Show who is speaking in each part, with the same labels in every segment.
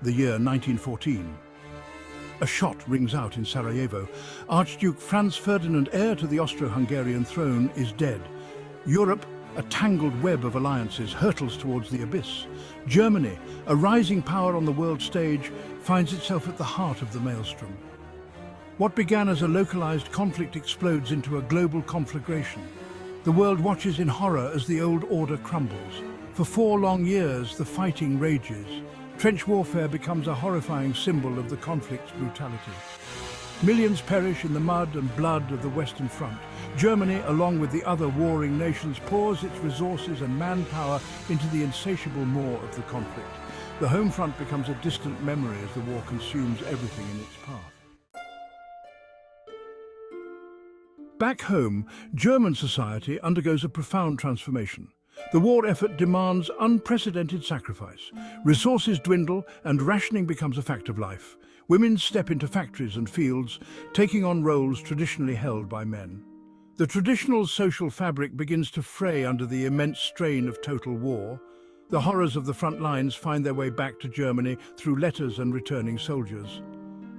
Speaker 1: the year 1914. A shot rings out in Sarajevo. Archduke Franz Ferdinand, heir to the Austro-Hungarian throne, is dead. Europe, a tangled web of alliances, hurtles towards the abyss. Germany, a rising power on the world stage, finds itself at the heart of the maelstrom. What began as a localized conflict explodes into a global conflagration. The world watches in horror as the old order crumbles. For 4 long years, the fighting rages. Trench warfare becomes a horrifying symbol of the conflict's brutality. Millions perish in the mud and blood of the Western Front. Germany, along with the other warring nations, pours its resources and manpower into the insatiable maw of the conflict. The home front becomes a distant memory as the war consumes everything in its path. Back home, German society undergoes a profound transformation. The war effort demands unprecedented sacrifice. Resources dwindle and rationing becomes a fact of life. Women step into factories and fields, taking on roles traditionally held by men. The traditional social fabric begins to fray under the immense strain of total war. The horrors of the front lines find their way back to Germany through letters and returning soldiers.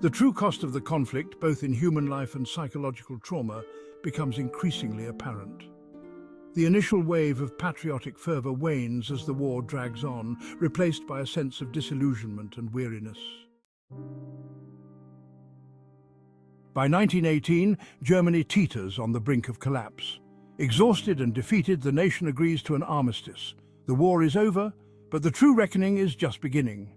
Speaker 1: The true cost of the conflict, both in human life and psychological trauma, becomes increasingly apparent. The initial wave of patriotic fervour wanes as the war drags on, replaced by a sense of disillusionment and weariness. By 1918, Germany teeters on the brink of collapse. Exhausted and defeated, the nation agrees to an armistice. The war is over, but the true reckoning is just beginning.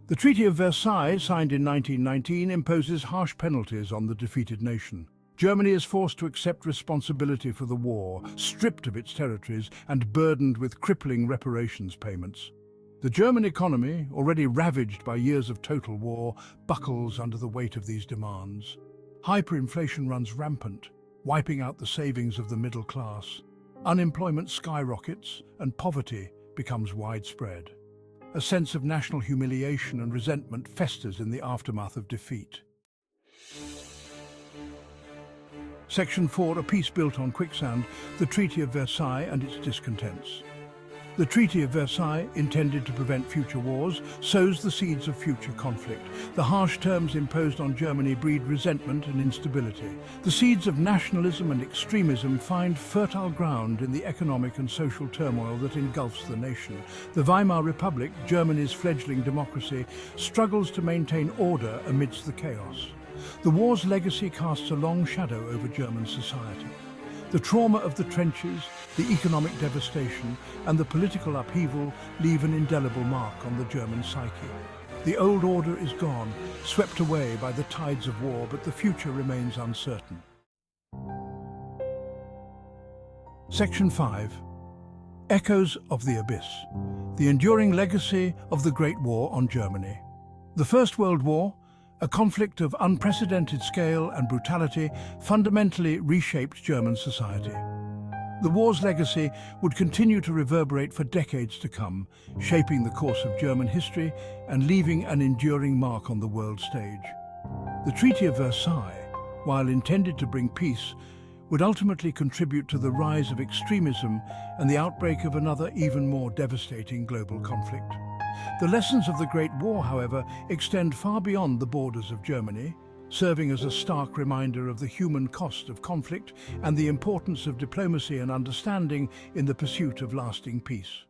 Speaker 1: The Treaty of Versailles, signed in 1919, imposes harsh penalties on the defeated nation. Germany is forced to accept responsibility for the war, stripped of its territories and burdened with crippling reparations payments. The German economy, already ravaged by years of total war, buckles under the weight of these demands. Hyperinflation runs rampant, wiping out the savings of the middle class. Unemployment skyrockets and poverty becomes widespread. A sense of national humiliation and resentment festers in the aftermath of defeat. Section 4, a peace built on quicksand, the Treaty of Versailles and its discontents. The Treaty of Versailles, intended to prevent future wars, sows the seeds of future conflict. The harsh terms imposed on Germany breed resentment and instability. The seeds of nationalism and extremism find fertile ground in the economic and social turmoil that engulfs the nation. The Weimar Republic, Germany's fledgling democracy, struggles to maintain order amidst the chaos. The war's legacy casts a long shadow over German society. The trauma of the trenches, the economic devastation, and the political upheaval leave an indelible mark on the German psyche. The old order is gone, swept away by the tides of war, but the future remains uncertain. Section 5. Echoes of the Abyss. The enduring legacy of the Great War on Germany. The First World War, a conflict of unprecedented scale and brutality, fundamentally reshaped German society. The war's legacy would continue to reverberate for decades to come, shaping the course of German history and leaving an enduring mark on the world stage. The Treaty of Versailles, while intended to bring peace, would ultimately contribute to the rise of extremism and the outbreak of another even more devastating global conflict. The lessons of the Great War, however, extend far beyond the borders of Germany, serving as a stark reminder of the human cost of conflict and the importance of diplomacy and understanding in the pursuit of lasting peace.